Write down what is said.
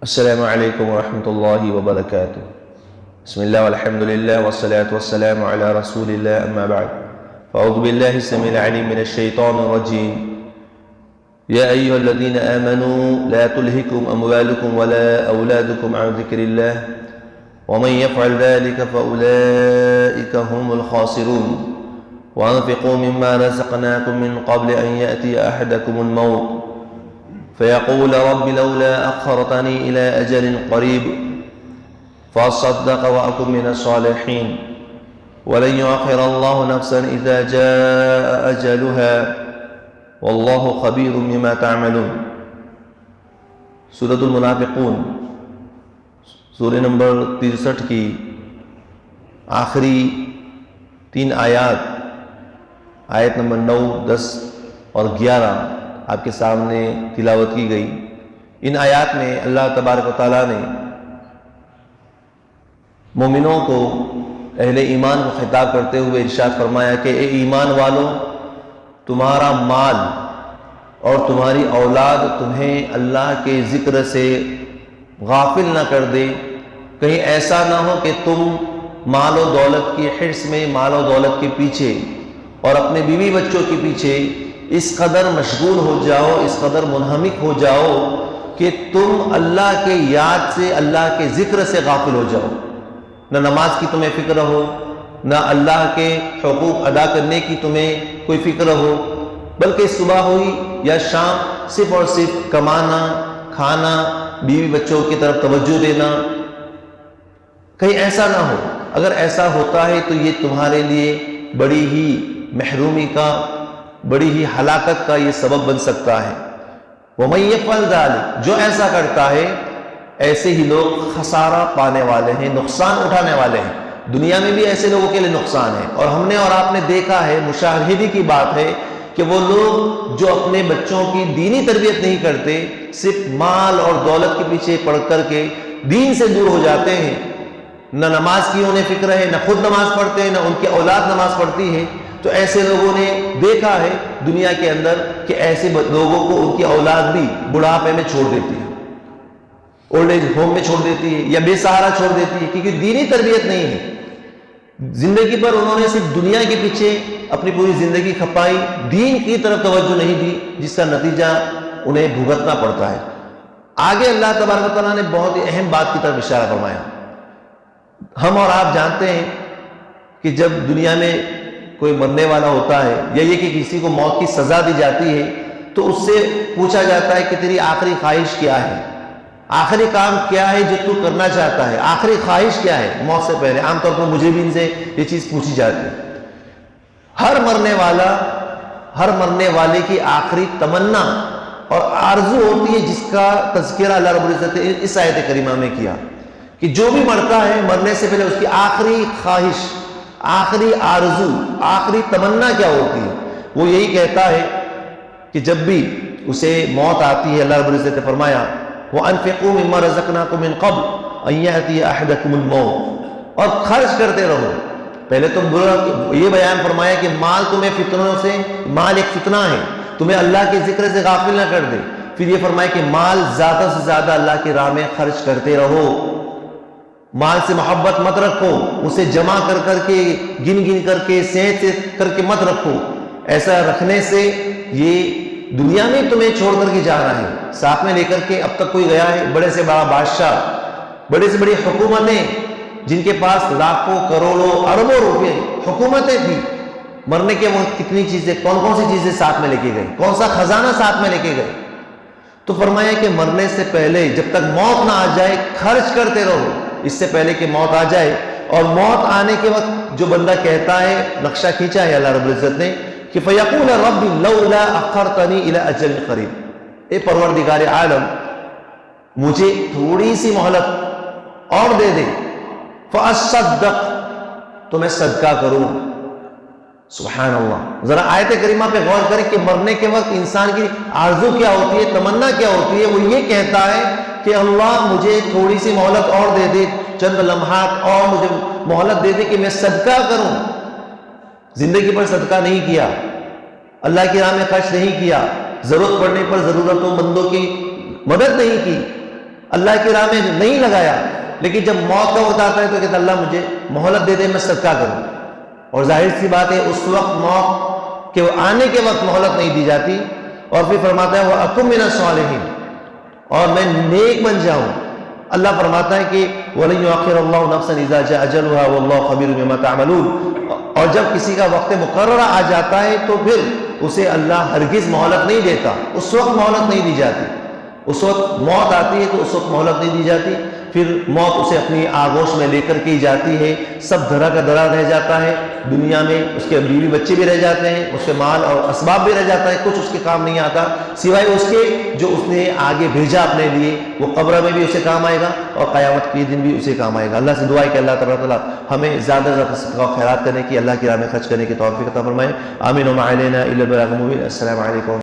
السلام علیکم ورحمۃ اللہ وبرکاتہ۔ بسم اللہ والحمد للہ والصلاة والسلام علی رسول اللہ، اما بعد فاعوذ باللہ السمیع العلیم من الشیطان الرجیم۔ یا ایہا الذین آمنوا لا تلہکم اموالکم ولا اولادکم عن ذکر اللہ ومن یفعل ذلک فاولئک هم الخاسرون وانفقوا مما رزقناکم من قبل ان یأتی احدکم الموت فيقول رب لولا أخرتني إلى أجل قريب فأصدق وأكن من الصالحين ولن يؤخر الله نفسا إذا جاء أجلها والله خبير بما تعملون۔ سورۃ المنافقون سورہ نمبر 63 کی آخری 3 آیات، آیت نمبر 9، 10 اور 11 آپ کے سامنے تلاوت کی گئی۔ ان آیات میں اللہ تبارک و تعالیٰ نے مومنوں کو، اہل ایمان کو خطاب کرتے ہوئے ارشاد فرمایا کہ اے ایمان والو، تمہارا مال اور تمہاری اولاد تمہیں اللہ کے ذکر سے غافل نہ کر دے۔ کہیں ایسا نہ ہو کہ تم مال و دولت کی حرص میں، مال و دولت کے پیچھے اور اپنے بیوی بچوں کے پیچھے اس قدر مشغول ہو جاؤ، اس قدر منہمک ہو جاؤ کہ تم اللہ کے یاد سے، اللہ کے ذکر سے غافل ہو جاؤ۔ نہ نماز کی تمہیں فکر ہو، نہ اللہ کے حقوق ادا کرنے کی تمہیں کوئی فکر ہو، بلکہ صبح ہوئی یا شام صرف اور صرف کمانا، کھانا، بیوی بچوں کی طرف توجہ دینا۔ کہیں ایسا نہ ہو، اگر ایسا ہوتا ہے تو یہ تمہارے لیے بڑی ہی محرومی کا، بڑی ہی ہلاکت کا یہ سبب بن سکتا ہے۔ وَمَن يَفْعَلْ ذَلِكَ، جو ایسا کرتا ہے، ایسے ہی لوگ خسارہ پانے والے ہیں، نقصان اٹھانے والے ہیں۔ دنیا میں بھی ایسے لوگوں کے لیے نقصان ہے، اور ہم نے اور آپ نے دیکھا ہے، مشاہدے کی بات ہے کہ وہ لوگ جو اپنے بچوں کی دینی تربیت نہیں کرتے، صرف مال اور دولت کے پیچھے پڑ کر کے دین سے دور ہو جاتے ہیں، نہ نماز کی انہیں فکر ہے، نہ خود نماز پڑھتے ہیں، نہ ان کی اولاد نماز پڑھتی ہے۔ تو ایسے لوگوں نے دیکھا ہے دنیا کے اندر کہ ایسے لوگوں کو ان کی اولاد بھی بڑھاپے میں چھوڑ دیتی ہے، اولڈ ایج ہوم میں چھوڑ دیتی ہے، یا بے سہارا چھوڑ دیتی ہے، کیونکہ دینی تربیت نہیں ہے۔ زندگی پر انہوں نے صرف دنیا کے پیچھے اپنی پوری زندگی کھپائی، دین کی طرف توجہ نہیں دی، جس کا نتیجہ انہیں بھگتنا پڑتا ہے۔ آگے اللہ تبارک و تعالیٰ نے بہت ہی اہم بات کی طرف اشارہ فرمایا۔ ہم اور آپ جانتے ہیں کہ جب دنیا میں کوئی مرنے والا ہوتا ہے، یا یہ کہ کسی کو موت کی سزا دی جاتی ہے، تو اس سے پوچھا جاتا ہے کہ تیری آخری خواہش کیا ہے، آخری کام کیا ہے جو تو کرنا چاہتا ہے، آخری خواہش کیا ہے موت سے پہلے۔ عام طور پر مجھے بھی ان سے یہ چیز پوچھی جاتی ہے۔ ہر مرنے والا، ہر مرنے والے کی آخری تمنا اور آرزو ہوتی ہے، جس کا تذکرہ اللہ رب العزت نے اس آیت کریمہ میں کیا، کہ جو بھی مرتا ہے مرنے سے پہلے اس کی آخری خواہش، آخری آرزو، آخری تمنا کیا ہوتی ہے؟ وہ یہی کہتا ہے کہ جب بھی اسے موت آتی ہے، اللہ رب العزت نے فرمایا وَأَنفِقُوا مِمَّا رَزَقْنَاكُم مِّن قَبْلِ أَن يَأْتِيَ أَحَدَكُمُ الْمَوْتُ، اور خرچ کرتے رہو۔ پہلے تو یہ بیان فرمایا کہ مال تمہیں فتنوں سے، مال ایک فتنہ ہے، تمہیں اللہ کے ذکر سے غافل نہ کر دے۔ پھر یہ فرمایا کہ مال زیادہ سے زیادہ اللہ کی راہ میں خرچ کرتے رہو، مال سے محبت مت رکھو، اسے جمع کر کر کے، گن گن کر کے، صحت سے کر کے مت رکھو۔ ایسا رکھنے سے یہ دنیا میں تمہیں چھوڑ کر کے جا رہا ہے، ساتھ میں لے کر کے۔ اب تک کوئی گیا ہے، بڑے سے بڑا بادشاہ، بڑے سے بڑی حکومتیں، جن کے پاس لاکھوں کروڑوں اربوں روپے حکومتیں تھیں، مرنے کے وقت کتنی چیزیں، کون کون سی چیزیں ساتھ میں لے کے گئے، کون سا خزانہ ساتھ میں لے کے گئے؟ تو فرمایا کہ مرنے سے پہلے، جب تک موت نہ آ جائے، خرچ کرتے رہو، اس سے پہلے کہ موت آ جائے۔ اور موت آنے کے وقت جو بندہ کہتا ہے، نقشہ کھینچا ہے اللہ رب العزت نے کہ فَيَقُولَ رَبِّ لَوْلَا أَخَّرْتَنِي إِلَىٰ أَجَلٍ قَرِيبٍ، اے پروردگار عالم، مجھے تھوڑی سی مہلت اور دے دے، فَأَصَّدَّقْ، تو میں صدقہ کروں۔ سبحان اللہ۔ ذرا آیت کریمہ پہ غور کریں کہ مرنے کے وقت انسان کی آرزو کیا ہوتی ہے، تمنا کیا ہوتی ہے۔ وہ یہ کہتا ہے کہ اللہ مجھے تھوڑی سی مہلت اور دے دے، چند لمحات اور مجھے مہلت دے دے کہ میں صدقہ کروں۔ زندگی پر صدقہ نہیں کیا، اللہ کی راہ میں خرچ نہیں کیا، ضرورت پڑنے پر ضرورتوں مندوں کی مدد نہیں کی، اللہ کی راہ میں نہیں لگایا، لیکن جب موت کا وقت آتا ہے تو کہتا اللہ مجھے مہلت دے دے، میں صدقہ کروں. اور ظاہر سی بات ہے اس وقت موت کے آنے کے وقت مہلت نہیں دی جاتی. اور پھر فرماتا ہے وَأَكُن مِّنَ الصَّالِحِينَ، اور میں نیک بن جاؤں. اللہ فرماتا ہے کہ وَلَن يُؤَخِّرَ اللَّهُ نَفْسًا إِذَا جَاءَ أَجَلُهَا وَاللَّهُ خَبِيرٌ بِمَا تَعْمَلُونَ. اور جب کسی کا وقت مقررہ آ جاتا ہے تو پھر اسے اللہ ہرگز مہلت نہیں دیتا، اس وقت مہلت نہیں دی جاتی. اس وقت موت آتی ہے تو اس وقت مہلت نہیں دی جاتی. پھر موت اسے اپنی آغوش میں لے کر کے جاتی ہے، سب دھرا کا دھرا رہ جاتا ہے دنیا میں. اس کے بیوی بچے بھی رہ جاتے ہیں، اس کے مال اور اسباب بھی رہ جاتا ہے، کچھ اس کے کام نہیں آتا سوائے اس کے جو اس نے آگے بھیجا اپنے لیے. وہ قبر میں بھی اسے کام آئے گا اور قیامت کے دن بھی اسے کام آئے گا. اللہ سے دعا ہے کہ اللہ تعالیٰ ہمیں زیادہ زیادہ صدقہ و خیرات کرنے کی، اللہ کی راہ میں خرچ کرنے کی توفیق عطا فرمائے. آمین. وما علینا الا البلاغ المبین. السلام علیکم.